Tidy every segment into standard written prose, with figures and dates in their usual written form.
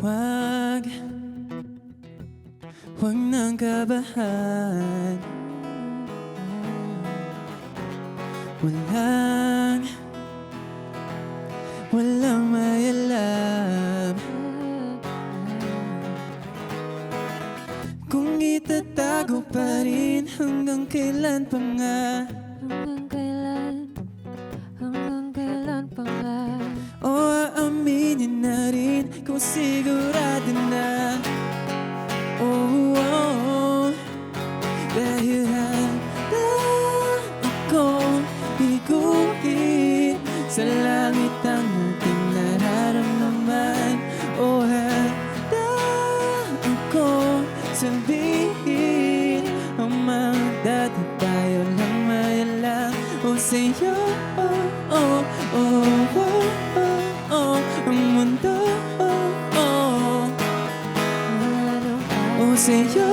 Huwag nang kabahan. Walang may alam kung itatago pa rin hanggang kailan pa nga. Hanggang kailan pa nga. O aaminin na rin kung sigurado na. Dahil handa akong iguhin sa langit ang ating nararamdaman. O handa akong sabihin ang mga dati tayo lang may alam. O sa'yo, ang mundo, o sa'yo,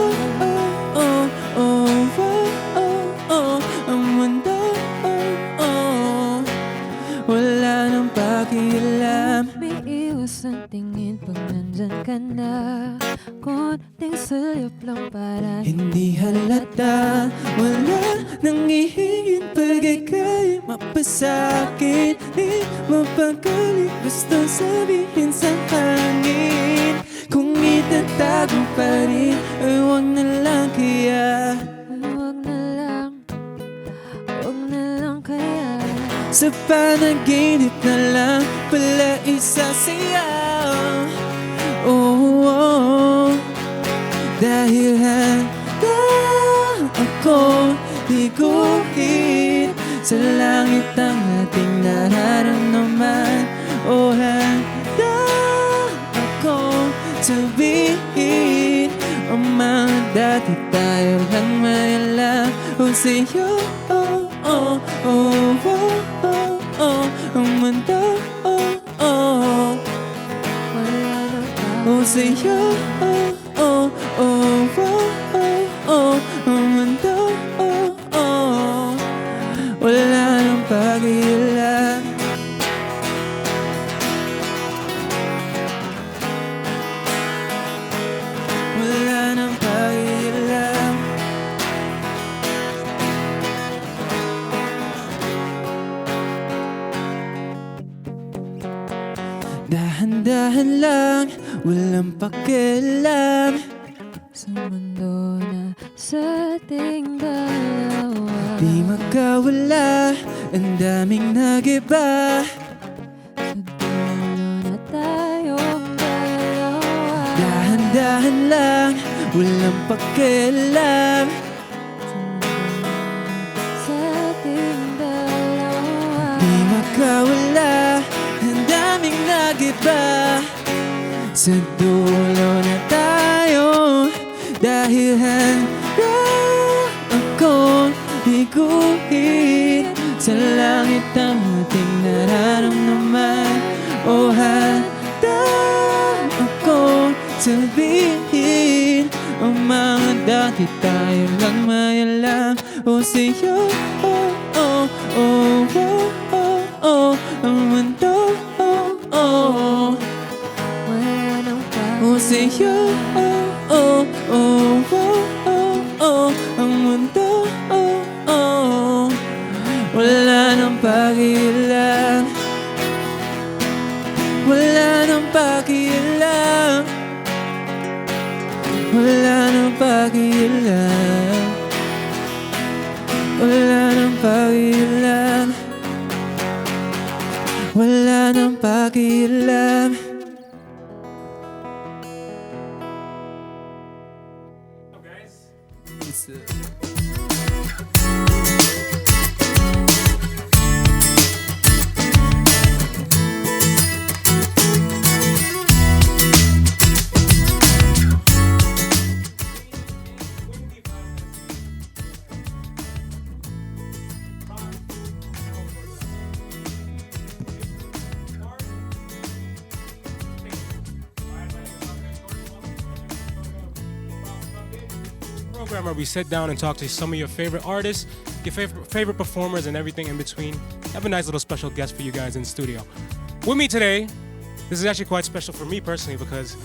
ang mundo, wala nang pakialam. May iwas ang tingin pag nandyan ka na. Konting salip lang para hindi halata. Wala nang ihingin pag ika'y mapasakit. Di mo pagalit gusto sabihin sa hangin. Kung itatago pa rin, ay huwag na lang kaya. Huwag na lang kaya. Sa panaginip na lang pala isasayaw. Dahil handa akong liguhin sa langit ang ating nararamdaman. O handa akong sabihin ang mga dati tayo lang may alam. O sa'yo, ang mundo, o sa'yo, ang mundo, wala nang pakialam. Wala nang pakialam. Dahan-dahan lang, walang pakialam Sa mundo na sa ating dalawa. di magkawala, ang daming nag-iba. Sa dulo na tayong dalawa. Dahan-dahan lang, walang pakialam. Sa ating dalawa. Di magkawala, ang daming nag-iba. Sa dulo na tayo, dahil handa akong iguhin sa langit ang ating nararamdaman. O handa akong sabihin ang mga dati tayo lang may alam. O sa'yo, ang mundo, Wala nang o sa'yo, ang mundo, wala nang pakialam. Wala nang pakialam. Wala nang pakialam. Wala nang pakialam. Wala nang pakialam. Program where we sit down and talk to some of your favorite artists, your favorite performers, and everything in between. I have a nice little special guest for you guys in the studio. With me today, this is actually quite special for me personally because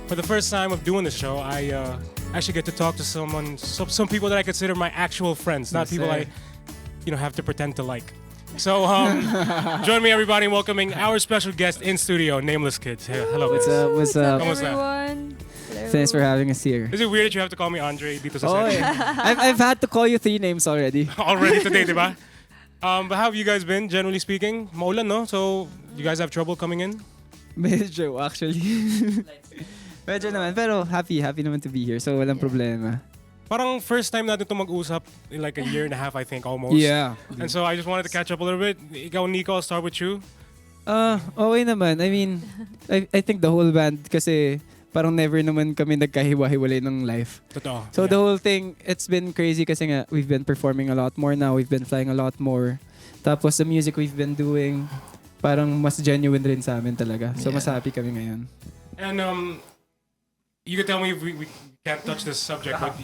for the first time of doing the show, I actually get to talk to some people that I consider my actual friends, not people I, have to pretend to like. So, join me, everybody, in welcoming our special guest in studio, Nameless Kids. Hey, hello, What's guys. up? What's up? everyone? Thanks for having us here. Is it weird that you have to call me Andre dito sa Oh, set? yeah. I've had to call you 3 names already. Already today, diba? But how have you guys been, generally speaking? Maulan, no? So, you guys have trouble coming in? Medyo, actually. Medyo naman. Pero happy naman to be here. So, walang problema. Parang first time natin ito mag-usap in like a year and a half, I think, almost. Yeah. And so I just wanted to catch up a little bit. Ikaw, Nico, I'll start with you. Okay naman. I mean, I think the whole band kasi parang never naman kami nagkahiwa-hiwalay ng life. Totoo. So the whole thing, it's been crazy kasi nga we've been performing a lot more now. We've been flying a lot more. Tapos the music we've been doing, parang mas genuine rin sa amin talaga. So mas happy kami ngayon. And you can tell me if we can't touch this subject, but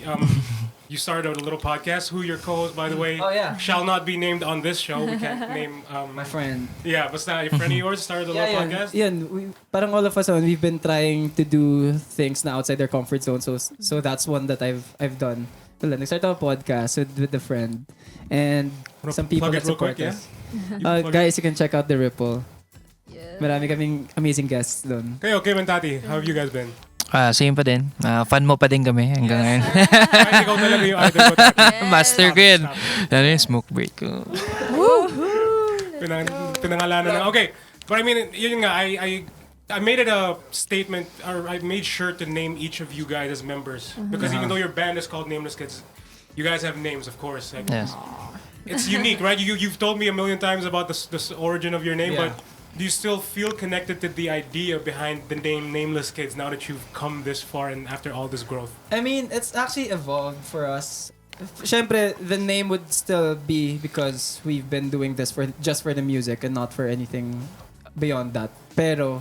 you started a little podcast. Who your co-host, by the way, shall not be named on this show. We can't name... My friend. Yeah, but a friend of yours started a little podcast? Yeah, parang all of us, we've been trying to do things na outside their comfort zone. So that's one that I've done. Wala, nag-start ako podcast with a friend. And some people that support us. Guys, you can check out The Ripple. Yeah. Marami kaming amazing guests doon. Okay, Mentati, how have you guys been? Same pa din. Fan mo pa din kami hanggang ngayon. Ay, ikaw talaga yung idol ko, Tati. Master ko yun. Ano yung smoke break ko. Pinangalanan na. Okay, but I mean, yun nga, I made it a statement, or I made sure to name each of you guys as members. Because even though your band is called Nameless Kids, you guys have names, of course. Like, Yes. it's unique, right? You've told me a million times about the origin of your name, Yeah. but do you still feel connected to the idea behind the name Nameless Kids now that you've come this far and after all this growth? I mean, it's actually evolved for us. Siyempre, the name would still be because we've been doing this just for the music and not for anything beyond that. Pero,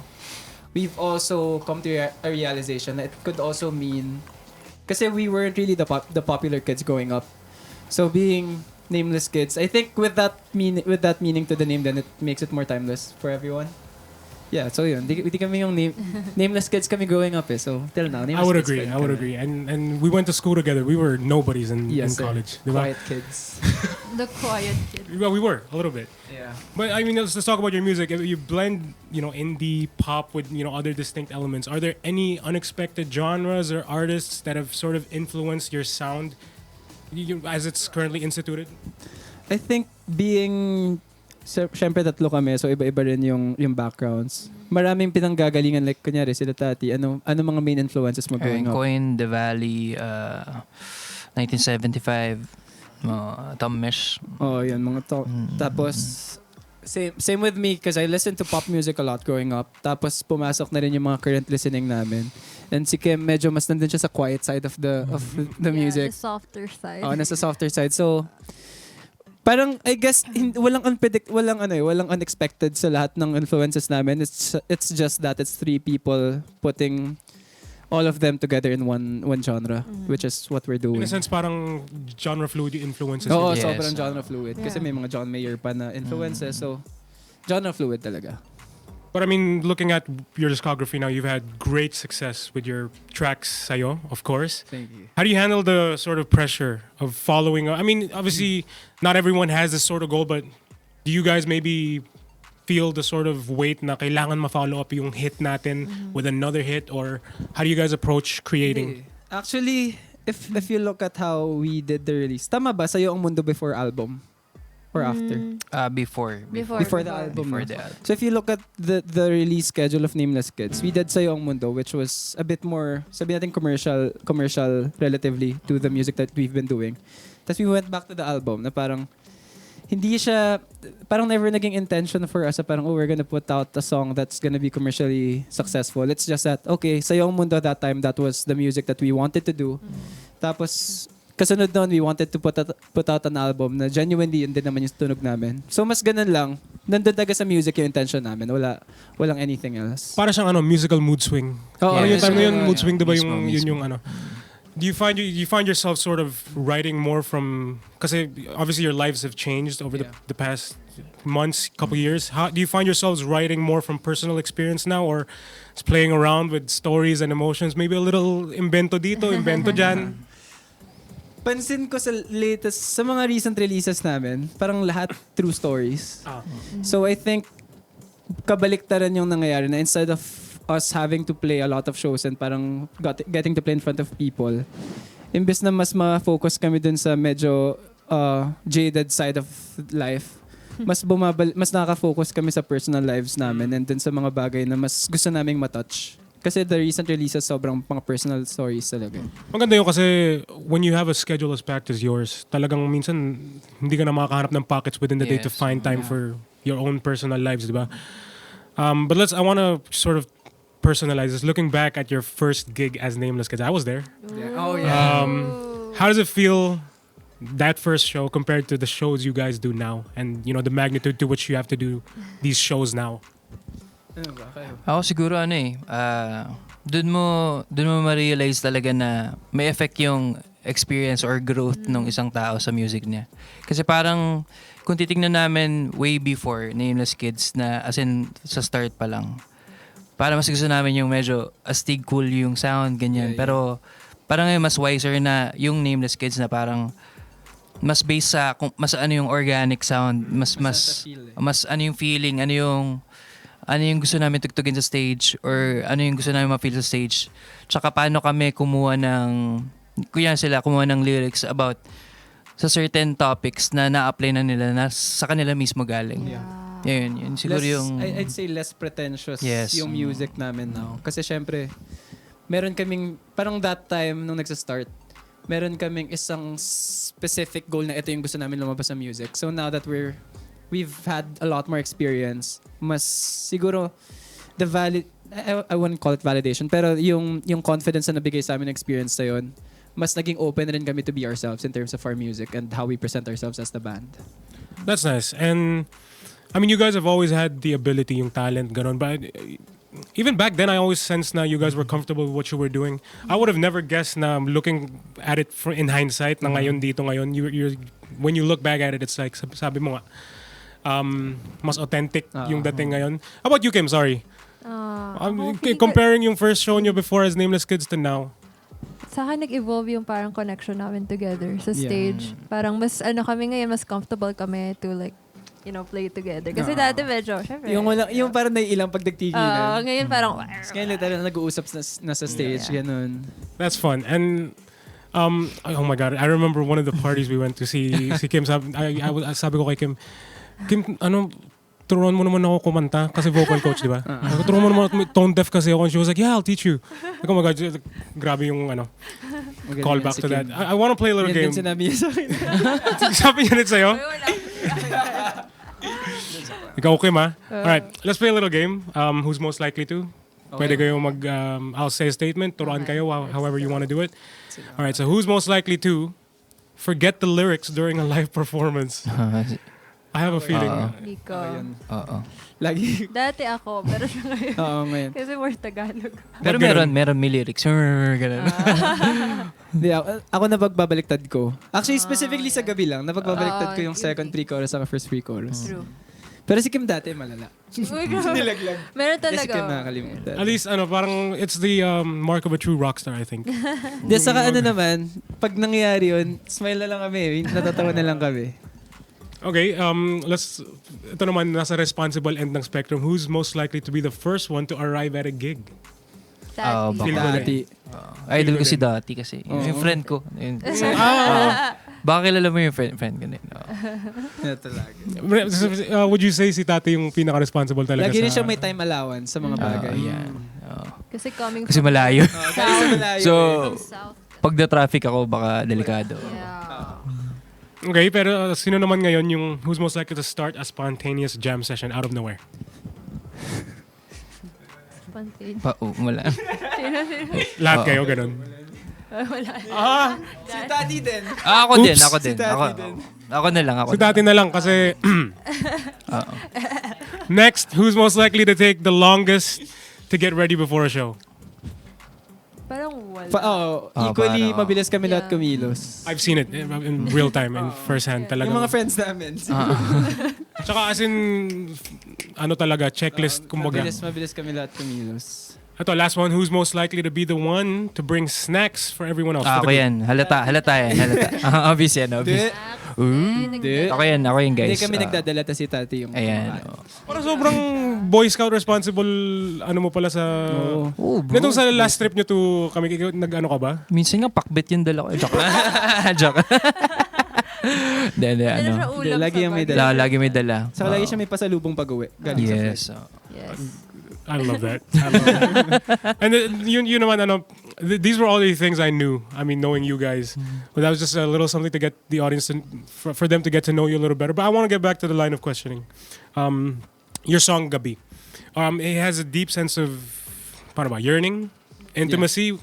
we've also come to a realization that it could also mean... Kasi we weren't really the popular kids growing up. So being Nameless Kids, I think with that meaning to the name, then it makes it more timeless for everyone. Yeah, so yun. Di kami yung Nameless Kids kami growing up So till now, Nameless I would Kids agree. pa rin I would kami. agree. And we went to school together. We were nobodies in Sir. college. Diba? Quiet kids. The quiet kid. Well, we were a little bit. Yeah. But I mean, let's talk about your music. You blend, indie pop with, other distinct elements. Are there any unexpected genres or artists that have sort of influenced your sound as it's currently instituted? I think being syempre tatlo kami, so iba-iba rin yung backgrounds. Maraming pinanggagalingan, like kunyari sila Tati, ano mga main influences mo growing up? Coin, The Valley, 1975, Tom Mesh. Oh, yun, mga to. Tapos, same with me, because I listened to pop music a lot growing up. Tapos, pumasok na rin yung mga current listening namin. And si Kim, medyo mas nandun siya sa quiet side of the music. The softer side. Oh, nasa softer side. So, parang, I guess, walang unexpected sa lahat ng influences namin. It's just that it's 3 people putting all of them together in one genre, which is what we're doing. In a sense, parang genre fluid influences. Oo, Yes. sobrang genre fluid. Kasi Yeah. may mga John Mayer pa na influences. So, genre fluid talaga. But I mean, looking at your discography now, you've had great success with your tracks, Sayo, of course. Thank you. How do you handle the sort of pressure of following? I mean, obviously, not everyone has this sort of goal, but do you guys maybe feel the sort of weight na kailangan ma-follow up yung hit natin with another hit? Or how do you guys approach creating? Actually, if you look at how we did the release, tama ba sa'yo ang mundo before album? Or after? Before Before the album. Before no? the album. So if you look at the release schedule of Nameless Kids, we did Sa'yo Ang Mundo, which was a bit more, sabi natin commercial relatively to the music that we've been doing. Tapos we went back to the album na parang hindi siya, parang never naging intention for us na parang, we're gonna put out a song that's gonna be commercially successful. It's just that, okay, Sa'yo Ang Mundo that time, that was the music that we wanted to do. Tapos, kasunod doon, we wanted to put out an album na genuinely yun din naman yung tunog namin. So mas ganun lang. Nandun talaga sa music yung intention namin. Walang anything else. Para siyang musical mood swing. Oo, Yung yes. time na yun, mood Yeah. swing, diba Mismo. yun yung ano. Do you find yourself sort of writing more from, because obviously your lives have changed over the past months, couple years. How do you find yourselves writing more from personal experience now, or just playing around with stories and emotions? Maybe a little invento dito, invento dyan. Pansin ko sa mga recent releases namin, parang lahat true stories. So I think kabaliktaran yung nangyayari na instead of us having to play a lot of shows and parang getting to play in front of people, imbes na mas ma-focus kami dun sa medyo jaded side of life, mas nakaka-focus kami sa personal lives namin and dun sa mga bagay na mas gusto naming matouch. Kasi the recent releases sobrang mga personal stories talaga. Maganda yun kasi when you have a schedule as packed as yours, talagang minsan hindi ka na makakahanap ng pockets within the day to find time for your own personal lives, di ba? But I want to sort of personalize this. Looking back at your first gig as Nameless Kids, I was there. Yeah. Oh yeah. How does it feel, that first show compared to the shows you guys do now, and you know the magnitude to which you have to do these shows now? Ako siguro dun mo ma-realize talaga na may effect yung experience or growth ng isang tao sa music niya. Kasi parang kung titignan namin way before Nameless Kids na as in sa start pa lang, para mas gusto namin yung medyo astig cool yung sound, ganyan. Pero parang mas wiser na yung Nameless Kids na parang mas based sa mas ano yung organic sound, mas ano yung feeling, ano yung gusto namin tugtugin sa stage or ano yung gusto namin ma-feel sa stage. Tsaka paano kami kumuha ng lyrics about sa certain topics na na-apply na nila na sa kanila mismo galing. Yun siguro yung I'd say less pretentious yung music namin now. Kasi syempre, meron kaming, parang that time nung nagsa-start, meron kaming isang specific goal na ito yung gusto namin lumabas sa music. So now that we've had a lot more experience, mas siguro I wouldn't call it validation, pero yung confidence na nabigay sa amin ng experience na yun, mas naging open rin kami to be ourselves in terms of our music and how we present ourselves as the band. That's nice. And I mean, you guys have always had the ability, yung talent, ganon. But even back then, I always sensed na you guys were comfortable with what you were doing. I would have never guessed na looking at it in hindsight, na ngayon dito ngayon, when you look back at it, it's like, sabi mo nga, mas authentic yung dating ngayon. How about you, Kim? Sorry. Comparing yung first show nyo before as Nameless Kids to now. Sa akin nag-evolve yung parang connection namin together sa stage. Parang mas kami ngayon, mas comfortable kami to like, play together. Kasi dati medyo, syempre. Yung parang naiilang pag nagtigilan. Ngayon parang, ngayon literal nag-uusap na sa stage, ganun. That's fun. And oh my God, I remember one of the parties we went to si Kim, sabi ko kay Kim, turuan mo naman ako kumanta kasi vocal coach, di ba? Turuan mo naman, tone deaf kasi ako. And she was like, yeah, I'll teach you. Like, oh my God, grabe yung call back to that. I want to play a little game. Yan din sinabi niya sa akin. Sabi niya rin sa'yo? Ikaw, Kim, ha? Alright, let's play a little game. Who's most likely to? Pwede kayo I'll say a statement, turuan kayo however you want to do it. Alright, so who's most likely to forget the lyrics during a live performance? I have a feeling. Nico. Lagi. Dati ako, pero siya ngayon. Oo, ngayon. Kasi more Tagalog. Pero meron may lyrics. Ganun. Hindi, ako napagbabaliktad ko. Actually, specifically sa gabi lang, napagbabaliktad ko yung second pre-chorus at first pre-chorus. True. Pero si Kim dati malala. Nilaglag. Meron talaga. Si Kim nakakalimutan. At least, parang it's the mark of a true rock star, I think. Di, saka naman, pag nangyayari yun, smile na lang kami. Natatawa na lang kami. Okay, ito naman, nasa responsible end ng spectrum. Who's most likely to be the first one to arrive at a gig? Dati. Idol ko si Dati kasi. Yung friend ko. Baka kilala mo yung friend ganun. Would you say si Tati yung pinaka-responsible talaga? Lagi rin siya may time allowance sa mga bagay. Kasi malayo. Kasi malayo. So, pag na-traffic ako, baka delikado. Okay, pero sino naman ngayon yung who's most likely to start a spontaneous jam session out of nowhere? Spontaneous. Wala. Lahat kayo, ganun. Wala. Si Tati din. Ako din. Si Tati din. Ako na lang. Si Tati na lang kasi... Next, who's most likely to take the longest to get ready before a show? Parang wala. Equally, parang- mabilis kami lahat Yeah. kumilos. I've seen it in real time, in first hand. Talaga. Yung mga friends namin. Tsaka as in, ano talaga, checklist, kumbaga. Mabilis kami lahat kumilos. Ito, last one. Who's most likely to be the one to bring snacks for everyone else? For Ako the group? yan. Halata yan. Obvious yan, obvious. Hindi. Ako yan guys. Hindi kami nagdadala ta si tati yung Ayan. Parang sobrang Boy Scout responsible, ano mo pala sa... Oo. Oh, bro. Nitong sa last trip nyo to kami, nag-ano ka ba? Minsan nga pakbet yung dala ko. Joke. Joke. Hindi, Ano siya ano. ulam Lagi sa yung may bag. dala. Lagi may dala. Saka lagi siya may pasalubong pag-uwi. Galing sa flight. Yes. Yes. I love that. And yun naman, ano, these were all the things I knew. I mean, knowing you guys. But that was just a little something to get the audience, for them to get to know you a little better. But I want to get back to the line of questioning. Your song, Gabi. It has a deep sense of, paano ba, yearning, intimacy.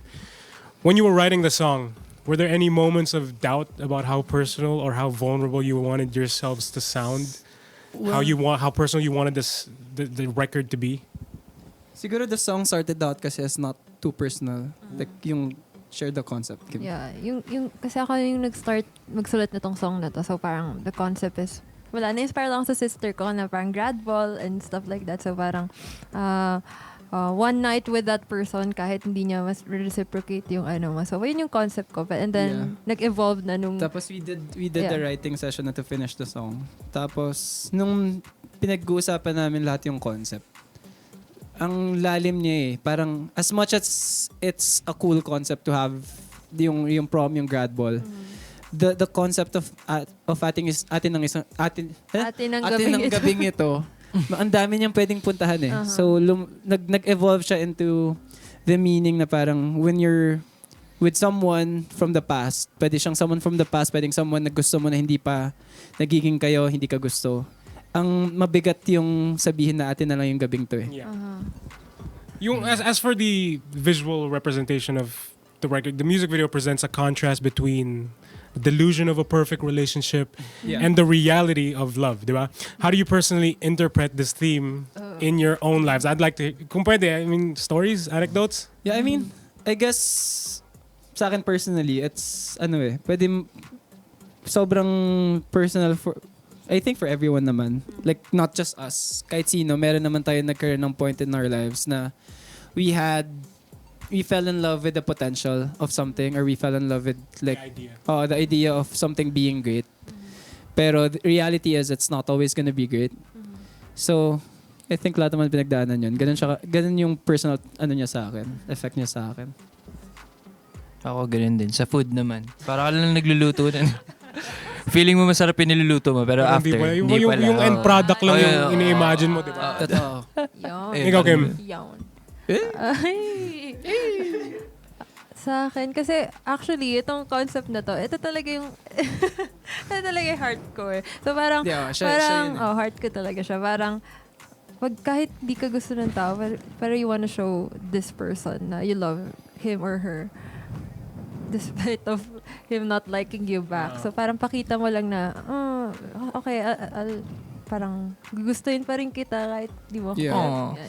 When you were writing the song, were there any moments of doubt about how personal or how vulnerable you wanted yourselves to sound? How personal you wanted the record to be? Siguro the song started out kasi as not too personal. Like yung share the concept. Yeah, yung kasi ako yung nag-start magsulat nitong song na to. So parang the concept is wala, na-inspire lang sa sister ko na parang grad ball and stuff like that. So parang one night with that person kahit hindi niya mas reciprocate yung ano mo. So yun yung concept ko. And then nag-evolve na nung Tapos we did the writing session na to finish the song. Tapos nung pinag-uusapan namin lahat yung concept, ang lalim niya eh. Parang as much as it's a cool concept to have yung prom, yung grad ball, the concept of atin ng gabing ito, ang dami niyang pwedeng puntahan eh. So nag-evolve siya into the meaning na parang when you're with someone from the past, pwede siyang someone from the past, pwedeng someone na gusto mo na hindi pa nagiging kayo, hindi ka gusto. Ang mabigat yung sabihin na atin na lang yung gabing to eh. Yeah. Yung as for the visual representation of the record, the music video presents a contrast between the delusion of a perfect relationship and the reality of love, di ba? How do you personally interpret this theme in your own lives? I'd like to, kung pwede, I mean, stories, anecdotes? Yeah, I mean, I guess sa akin personally, it's pwede sobrang personal I think for everyone naman. Like, not just us. Kahit sino, meron naman tayo nagkaroon ng point in our lives na we fell in love with the potential of something, or we fell in love with like the idea of something being great. Pero the reality is it's not always gonna be great. So, I think lahat naman pinagdaanan yun. Ganun yung personal niya sa akin. Effect niya sa akin. Ako ganun din. Sa food naman. Para ka lang nagluluto din. Feeling mo masarap yung niluluto mo, pero after, hindi pala. Yung end product lang yung ini-imagine mo, di ba? Totoo. Yun. Ikaw, Kim. Yun. Ay. Sa akin, kasi actually, itong concept na to, ito talaga yung hardcore. So parang, heart ko talaga siya. Parang, kahit di ka gusto ng tao, pero you wanna show this person na you love him or her despite of him not liking you back. So parang pakita mo lang na, okay, I'll parang gugustuhin pa rin kita kahit di mo. Ganun.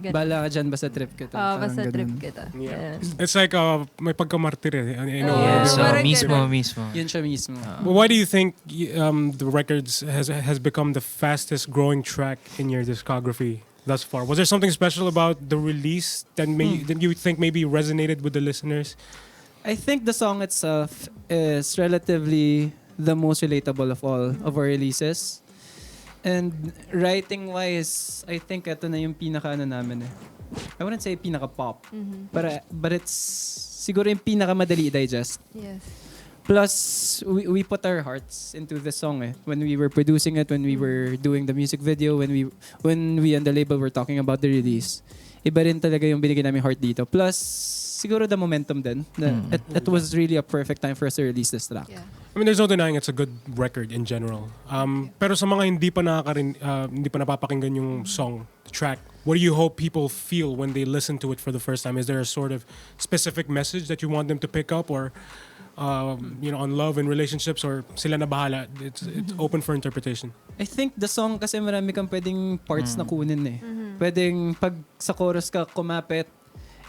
Bala ka dyan, basta trip kita. Basta ganun. trip kita. Yeah. It's like may pagkamartir eh. Yes, mismo. Yun siya mismo. Why do you think the records has become the fastest growing track in your discography thus far? Was there something special about the release that you think maybe resonated with the listeners? I think the song itself is relatively the most relatable of all of our releases. And writing-wise, I think ito na yung pinaka namin eh. I wouldn't say pinaka-pop. But it's siguro yung pinaka-madali i-digest. Yes. Plus, we put our hearts into the song eh. When we were producing it, when we were doing the music video, when we and the label were talking about the release. Iba rin talaga yung binigay namin heart dito. Plus, siguro the momentum din. It was really a perfect time for us to release this track. Yeah. I mean, there's no denying it's a good record in general. Pero sa mga hindi pa napapakinggan yung song, track, what do you hope people feel when they listen to it for the first time? Is there a sort of specific message that you want them to pick up, or on love and relationships, or sila na bahala? It's open for interpretation. I think the song kasi marami kang pwedeng parts na kunin eh. Pwedeng pag sa chorus ka kumapit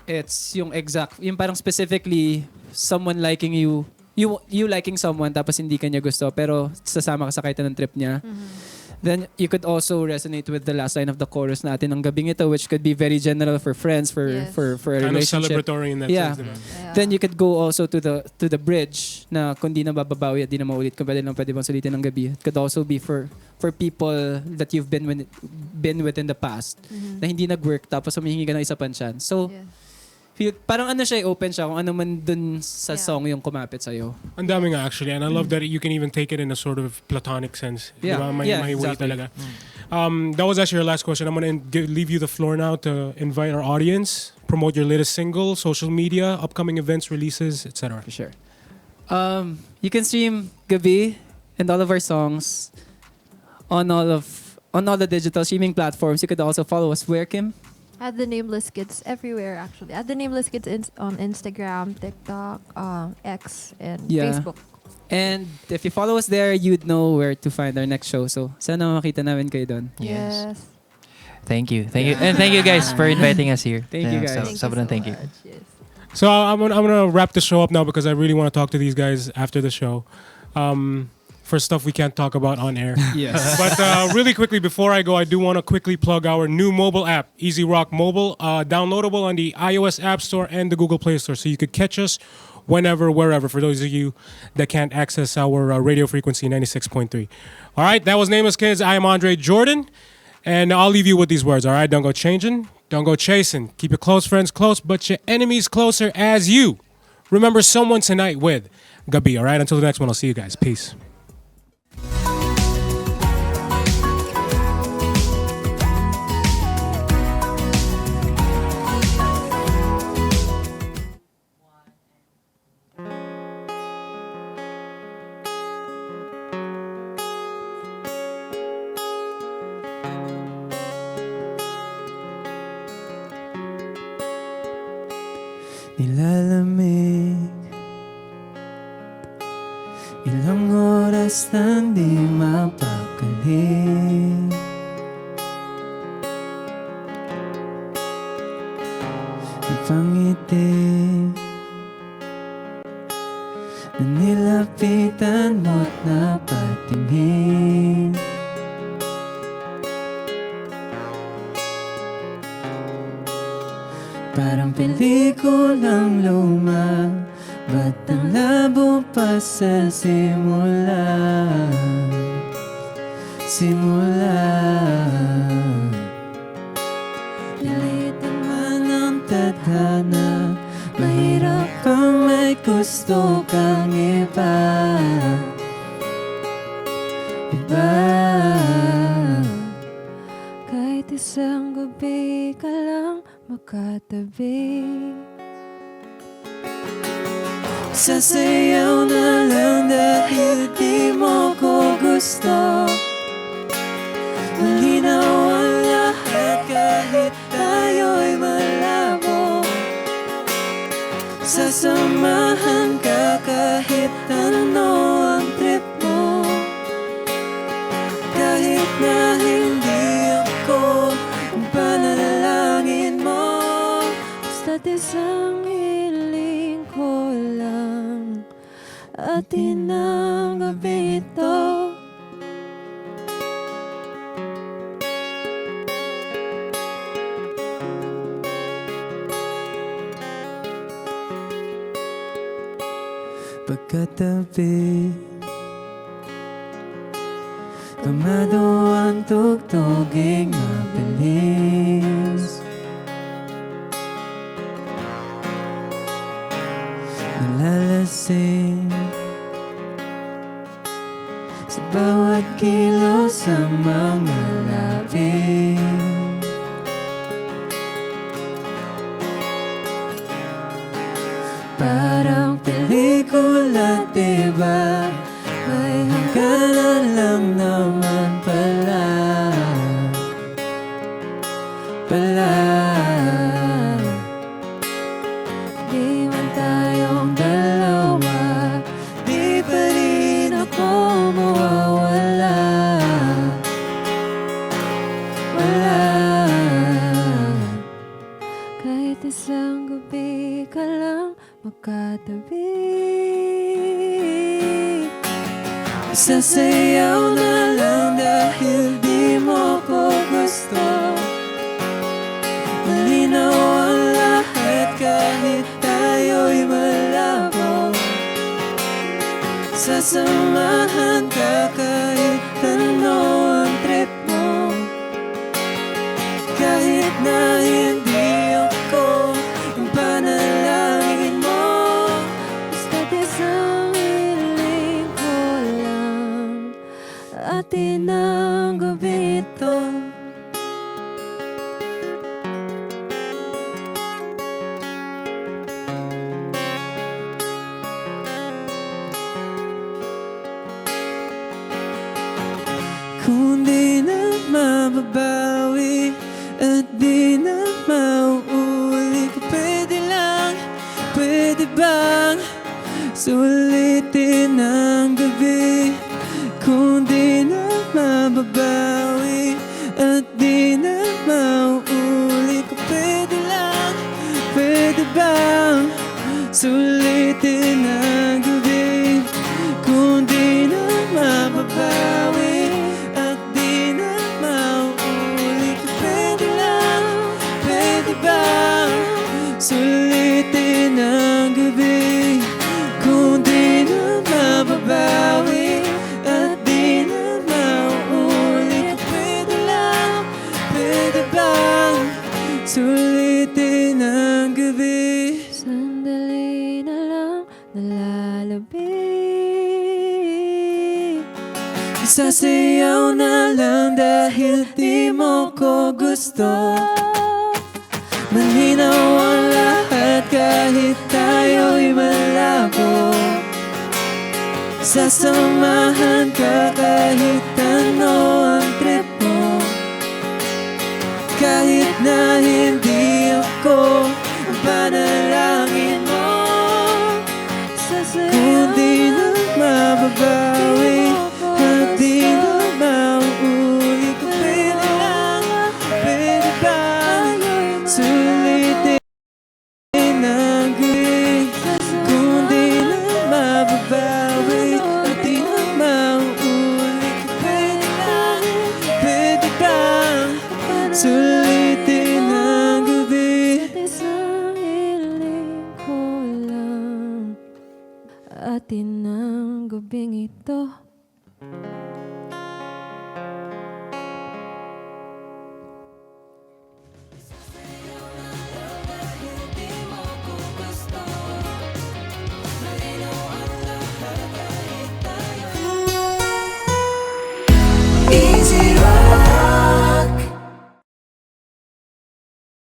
it's yung exact, yung parang specifically someone liking you, you liking someone tapos hindi kanya gusto pero sasama ka sa kahit anong trip niya. Then you could also resonate with the last line of the chorus natin ng gabing ito, which could be very general for friends, for Yes. for a Kind of relationship. celebratory in that Yeah. sense. Diba? Yeah. Then you could go also to the bridge na kung di na bababawi at di na maulit kung pwede bang sulitin ng gabi. It could also be for people that you've been with in the past na hindi nag-work tapos humihingi ka ng isa pang chance. So parang ano siya, open siya kung ano man dun sa song yung kumapit sa'yo. Ang dami nga actually, and I love that you can even take it in a sort of platonic sense. Yeah. Diba? May way Exactly. talaga. That was actually your last question. I'm gonna leave you the floor now to invite our audience, promote your latest single, social media, upcoming events, releases, etc. For sure. You can stream Gabi and all of our songs on all the digital streaming platforms. You could also follow us where, Kim? At the Nameless Kids everywhere, actually. At the Nameless Kids on Instagram, TikTok, X, and Facebook. And if you follow us there, you'd know where to find our next show. So, sana makita namin kayo doon. Yes. Thank you. And thank you guys for inviting us here. Thank you, guys. Sobrang thank you. Much. Yes. So I'm gonna wrap the show up now because I really want to talk to these guys after the show. For stuff we can't talk about on air. Yes. But really quickly, before I go, I do want to quickly plug our new mobile app, Easy Rock Mobile, downloadable on the iOS App Store and the Google Play Store. So you could catch us whenever, wherever, for those of you that can't access our radio frequency 96.3. All right, that was Nameless Kids. I am Andre Jordan, and I'll leave you with these words, all right? Don't go changing, don't go chasing. Keep your close friends close, but your enemies closer as you remember someone tonight with Gabi, all right? Until the next one, I'll see you guys. Peace. Nilalamig, ilang oras nang di mapakali. Ang pangiti na nilapitan mo't napatingin. Parang pelikulang luma, ba't ang labo pa sa simula? Nilitan man ang tadhana, mahirap kang may gusto kang iba. Kahit isang gabi ka lang makatabi. Sasayaw na lang dahil di mo ko gusto. Malinaw ang lahat kahit tayo'y malabo. Sasamahan ka kahit ano ang trip mo. Kahit na hindi ako ang panalangin mo. Basta't isang hiling ko lang, atin ang gabi ito. Pagkatabi, kamado ang tugtuging mabilis. Nalalasing sa bawat kilos sa mga labi. Parang pelikula, diba? May hangganan lang naman pala. Di man tayong dalawa, Di pa rin ako mawawala. kahit isang gabi makatabi. Sasayaw na lang dahil di mo ko gusto. Malinaw ang lahat kahit tayo'y malabo. Sasamahan ka kahit ano ang trip mo. Kahit na hindi ako ang panalangin mo. Basta't isang hiling ko lang, atin ang gabi ito. Kung di na mababawi at di na mauuli ko, pwede bang sulitin ang gabi? Kung di na mababawi at di na mauuli ko, pwede bang sulitin ang gabi? Kung di na mababawi at di na mauuli ko, pwede bang sulitin ang gabi? Kung di na mababawi at di na mauuli ko, pwede bang sulitin ang gabi? Sandali na lang nalalabi. Sasayaw na lang dahil di mo ko gusto. Malinaw ang lahat kahit tayo'y malabo. Sasamahan ka kahit ano ang trip mo. Kahit na hindi ako ang panalangin mo. Kung di na mababawi at di na mauuli ko, pwede bang sulitin ang gabi? Kung di na mababawi at di na mauuli ko, pwede bang sulitin ang gabi? Isang hiling ko lang, atin ang gabing ito.